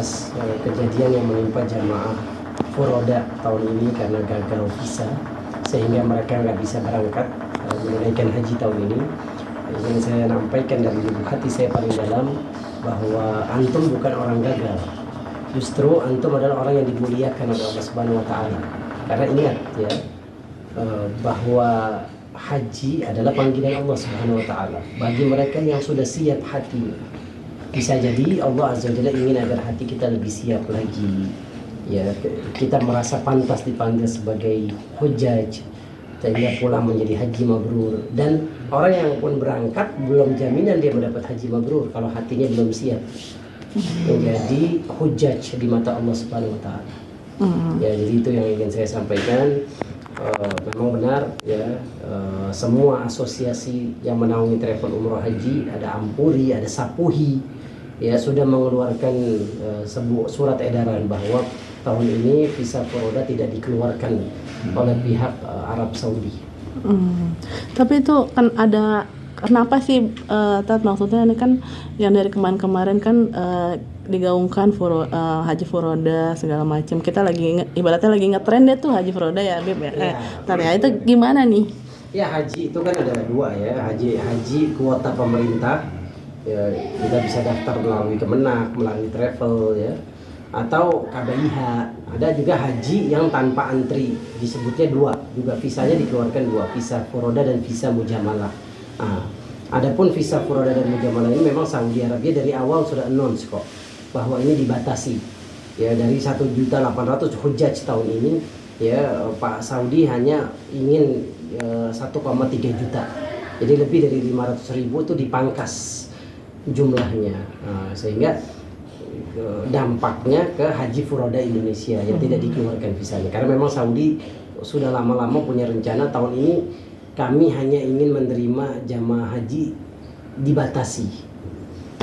membahas kejadian yang menimpa jamaah furoda tahun ini karena gagal visa sehingga mereka nggak bisa berangkat menunaikan haji tahun ini. Yang saya sampaikan dari lubuk hati saya paling dalam bahwa antum bukan orang gagal, justru antum adalah orang yang dimuliakan oleh Allah Subhanahu Wa Taala. Karena ingat ya bahwa haji adalah panggilan Allah Subhanahu Wa Taala bagi mereka yang sudah siap hati. Bisa jadi Allah Azza wa Jalla ingin agar hati kita lebih siap lagi. Ya, kita merasa pantas dipanggil sebagai hujjaj sehingga pulang menjadi haji mabrur. Dan orang yang pun berangkat belum jaminan dia mendapat haji mabrur kalau hatinya belum siap menjadi hujjaj di mata Allah Subhanahu Wa Taala. Ya, jadi itu yang ingin saya sampaikan. Memang benar ya, semua asosiasi yang menaungi travel umroh haji, ada Ampuri, ada Sapuhi, ya sudah mengeluarkan sebuah surat edaran bahwa tahun ini visa furoda tidak dikeluarkan oleh pihak Arab Saudi. Tapi itu kan ada kenapa sih Tat, maksudnya ini kan yang dari kemarin kan digaungkan haji furoda segala macam. Kita lagi ibaratnya lagi ngetrend deh tuh haji furoda ya Beb ya. Tar ya itu gimana nih? Ya, haji itu kan ada dua ya, haji kuota pemerintah. Ya, kita bisa daftar melalui Kemenak, melalui travel ya, atau KBIH. Ada juga haji yang tanpa antri, disebutnya dua, juga visanya dikeluarkan dua, visa furoda dan visa mujamalah. Adapun visa furoda dan mujamalah ini memang Saudi Arabia dari awal sudah announce kok bahwa ini dibatasi. Ya, dari 1.800.000 hujjaj tahun ini ya, Pak Saudi hanya ingin 1,3 juta. Jadi lebih dari 500.000 itu dipangkas jumlahnya, sehingga dampaknya ke haji furoda Indonesia yang tidak dikeluarkan visanya. Karena memang Saudi sudah lama-lama punya rencana tahun ini kami hanya ingin menerima jamaah haji dibatasi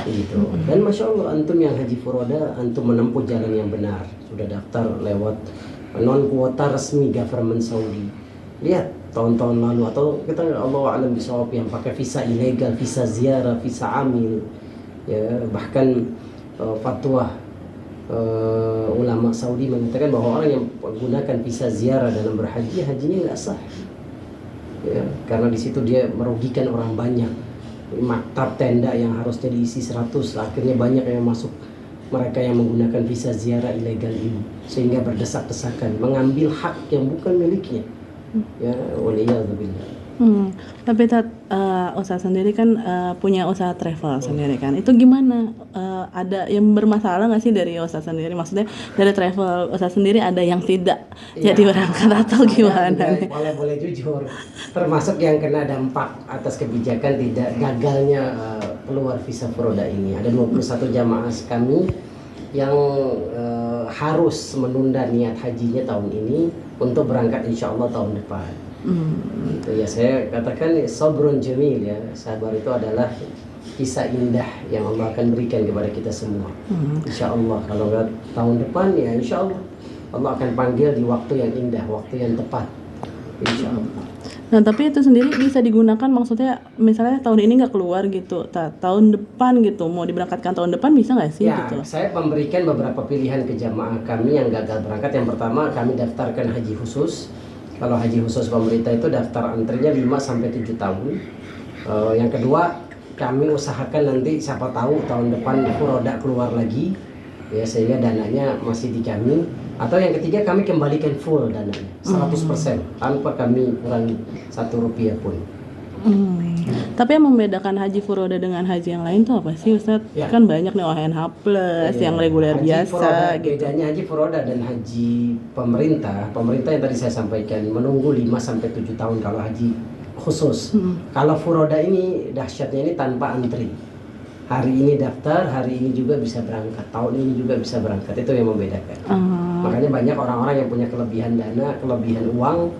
gitu. Dan Masya Allah antum yang haji furoda, antum menempuh jalan yang benar, sudah daftar lewat non kuota resmi government Saudi. Lihat tahun-tahun lalu, atau kita Allah alam bisawab yang pakai visa ilegal, visa ziarah, visa amil ya, bahkan fatwa ulama Saudi mengatakan bahwa orang yang menggunakan visa ziarah dalam berhaji, hajinya nggak sah ya, karena di situ dia merugikan orang banyak. Maktab tenda yang harusnya diisi 100, akhirnya banyak yang masuk, mereka yang menggunakan visa ziarah ilegal ini, sehingga berdesak-desakan mengambil hak yang bukan miliknya. Ya, waliyadzubillah. Tapi Ustaz sendiri kan punya usaha travel sendiri kan. Itu gimana? Ada yang bermasalah nggak sih dari Ustaz sendiri? Maksudnya dari travel Ustaz sendiri ada yang tidak jadi berangkat atau gimana? Boleh jujur, termasuk yang kena dampak atas kebijakan tidak gagalnya keluar visa furoda ini. Ada 21 jamaah kami yang harus menunda niat hajinya tahun ini untuk berangkat insya Allah tahun depan. Itu ya, saya katakan sabrun jamil ya, sabar itu adalah kisah indah yang Allah akan berikan kepada kita semua. Insya Allah kalau nggak tahun depan ya insya Allah Allah akan panggil di waktu yang indah, waktu yang tepat, insya Allah. Nah tapi itu sendiri bisa digunakan, maksudnya misalnya tahun ini nggak keluar gitu, tahun depan gitu mau diberangkatkan tahun depan bisa nggak sih? Ya, gitu. Saya memberikan beberapa pilihan ke jamaah kami yang gagal berangkat. Yang pertama, kami daftarkan haji khusus. Kalau haji khusus pemerintah itu daftar antrinya 5-7 tahun. Yang kedua, kami usahakan nanti siapa tahu tahun depan furoda keluar lagi ya, sehingga dananya masih di kami. Atau yang ketiga, kami kembalikan full dananya 100% tanpa kami kurangi 1 rupiah pun. Tapi yang membedakan haji furoda dengan haji yang lain tuh apa sih Ustadz? Ya. Kan banyak nih OHNH plus yang reguler haji biasa furoda, gitu. Bedanya haji furoda dan haji pemerintah yang tadi saya sampaikan menunggu 5-7 tahun kalau haji khusus. Kalau furoda ini dahsyatnya ini tanpa antri. Hari ini daftar, hari ini juga bisa berangkat, tahun ini juga bisa berangkat. Itu yang membedakan. Makanya banyak orang-orang yang punya kelebihan dana, kelebihan uang,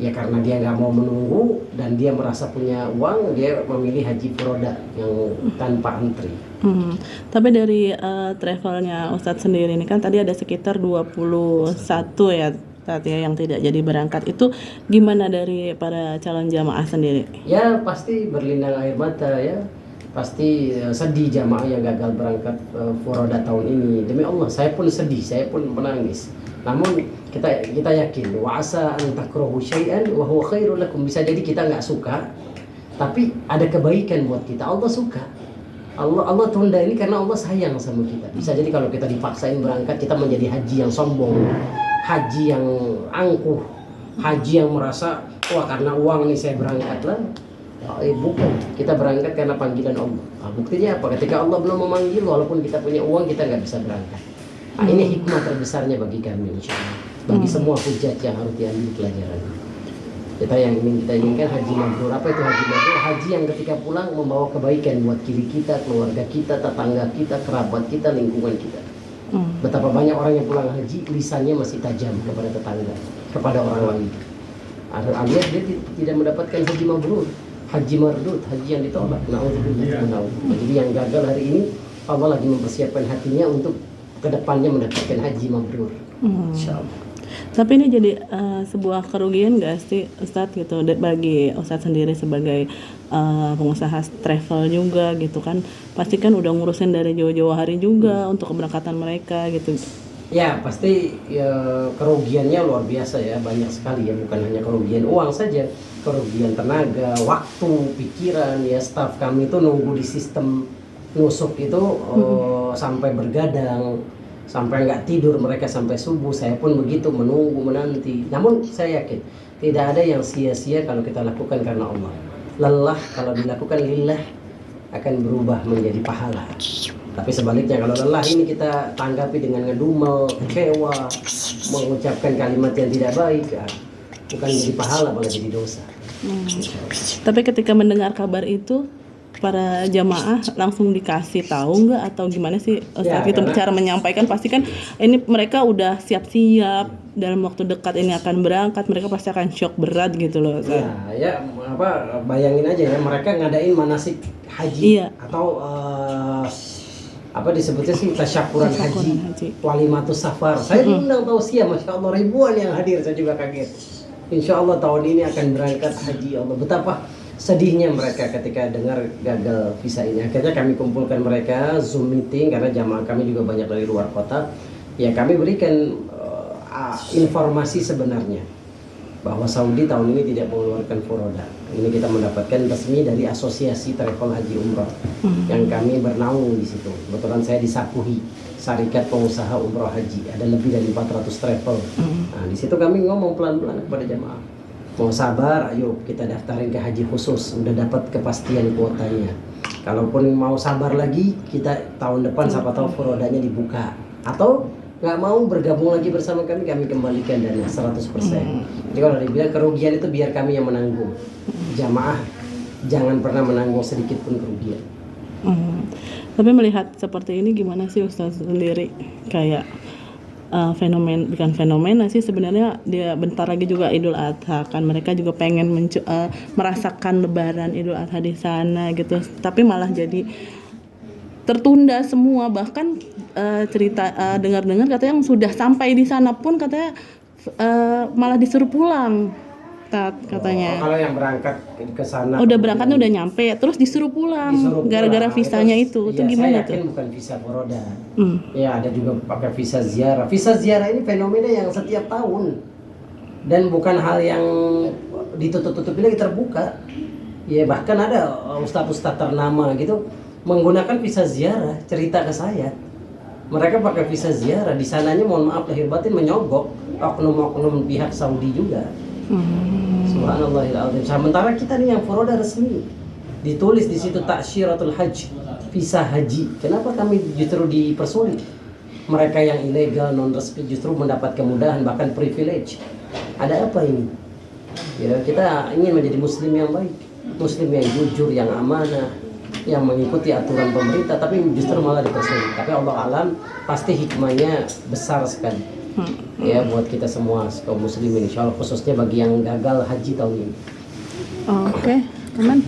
ya karena dia nggak mau menunggu dan dia merasa punya uang, dia memilih haji furoda yang tanpa antri. Tapi dari travelnya Ustadz sendiri ini kan tadi ada sekitar 21 ya tadi yang tidak jadi berangkat. Itu gimana dari para calon jamaah sendiri? Ya pasti berlinang air mata ya. pasti sedih jamaah yang gagal berangkat furoda tahun ini. Demi Allah, saya pun sedih, saya pun menangis. Namun kita yakin wa asa an takrahu syai'an wa huwa khairul lakum. Bisa jadi kita nggak suka, tapi ada kebaikan buat kita. Allah suka. Allah tunda ini karena Allah sayang sama kita. Bisa jadi kalau kita dipaksain berangkat, kita menjadi haji yang sombong, haji yang angkuh, haji yang merasa wah karena uang nih saya berangkat lah. Bukan, kita berangkat karena panggilan Allah. Buktinya apa? Ketika Allah belum memanggil, walaupun kita punya uang, kita nggak bisa berangkat. Ini hikmah terbesarnya bagi kami, insya Allah. Bagi semua hujat yang harus diambil pelajaran. Kita inginkan haji mabrur. Apa itu haji mabrur? Haji yang ketika pulang membawa kebaikan buat diri kita, keluarga kita, tetangga kita, kerabat kita, lingkungan kita. Betapa banyak orang yang pulang haji, lisannya masih tajam kepada tetangga, kepada orang lain. Alias dia tidak mendapatkan haji mabrur. Haji mardud, haji yang ditolak. Jadi yang gagal hari ini, Allah lagi mempersiapkan hatinya untuk kedepannya mendapatkan haji mabrur. Insyaallah. Tapi ini jadi sebuah kerugian nggak sih Ustadz gitu bagi Ustadz sendiri sebagai pengusaha travel juga gitu kan, pasti kan udah ngurusin dari jauh-jauh hari juga untuk keberangkatan mereka gitu. Ya pasti ya, kerugiannya luar biasa ya, banyak sekali ya, bukan hanya kerugian uang saja, kerugian tenaga, waktu, pikiran ya. Staf kami itu nunggu di sistem nusuk itu sampai bergadang, sampai nggak tidur mereka sampai subuh. Saya pun begitu, menanti. Namun saya yakin tidak ada yang sia-sia kalau kita lakukan karena Allah. Lelah kalau dilakukan lillah akan berubah menjadi pahala. Tapi sebaliknya kalau lelah ini kita tanggapi dengan ngedumel, kecewa, mengucapkan kalimat yang tidak baik, ya, bukan jadi pahala malah jadi dosa. Tapi ketika mendengar kabar itu, para jamaah langsung dikasih tahu nggak atau gimana sih Ustaz gitu cara menyampaikan? Pasti kan ini mereka udah siap-siap dalam waktu dekat ini akan berangkat, mereka pasti akan shock berat gitu loh Ustaz. Bayangin aja ya, mereka ngadain manasik haji atau apa disebutnya sih tasyakuran haji, walimatus safar. Saya diundang tausiah, masya Allah ribuan yang hadir, saya juga kaget. Insya Allah tahun ini akan berangkat haji. Allah, betapa sedihnya mereka ketika dengar gagal visa ini. Akhirnya kami kumpulkan mereka Zoom meeting karena jamaah kami juga banyak dari luar kota. Ya kami berikan informasi sebenarnya bahwa Saudi tahun ini tidak mengeluarkan furoda. Ini kita mendapatkan resmi dari Asosiasi Travel Haji Umroh yang kami bernaung di situ. Kebetulan saya disakuhi Syarikat Pengusaha Umroh Haji, ada lebih dari 400 travel. Nah, di situ kami ngomong pelan-pelan kepada jamaah, mau sabar, ayo kita daftarin ke haji khusus, udah dapat kepastian kuotanya. Kalaupun mau sabar lagi, kita tahun depan siapa tahu furodanya dibuka. Atau nggak mau bergabung lagi bersama kami kembalikan dana 100%. Jadi kalau dibilang kerugian itu biar kami yang menanggung. Jamaah jangan pernah menanggung sedikit pun kerugian. Tapi melihat seperti ini gimana sih Ustaz sendiri? Kayak bukan fenomena sih sebenarnya, dia bentar lagi juga Idul Adha kan, mereka juga pengen merasakan Lebaran Idul Adha di sana gitu, tapi malah jadi tertunda semua. Bahkan dengar-dengar katanya yang sudah sampai di sana pun katanya malah disuruh pulang katanya. Kalau yang berangkat ke sana udah berangkatnya udah nyampe terus disuruh pulang gara-gara visanya itu gimana tuh? Saya yakin bukan visa furoda. Ya ada juga pakai visa ziarah. Visa ziarah ini fenomena yang setiap tahun dan bukan hal yang ditutup-tutupi lagi, terbuka. Ya bahkan ada ustadz-ustadz ternama gitu menggunakan visa ziarah, cerita ke saya. Mereka pakai visa ziarah, di sananya mohon maaf lahir batin menyogok oknum-oknum pihak Saudi juga. Subhanallahil azim. Sementara kita nih yang furoda resmi, ditulis di situ ta'syiratul hajj, visa haji. Kenapa kami justru dipersulit? Mereka yang ilegal non resmi justru mendapat kemudahan bahkan privilege. Ada apa ini? Ya, kita ingin menjadi muslim yang baik, muslim yang jujur, yang amanah, yang mengikuti aturan pemerintah, tapi justru malah dipersulit. Tapi Allah alam pasti hikmahnya besar sekali. Ya buat kita semua kaum muslimin, insyaallah khususnya bagi yang gagal haji tahun ini. Oke, aman.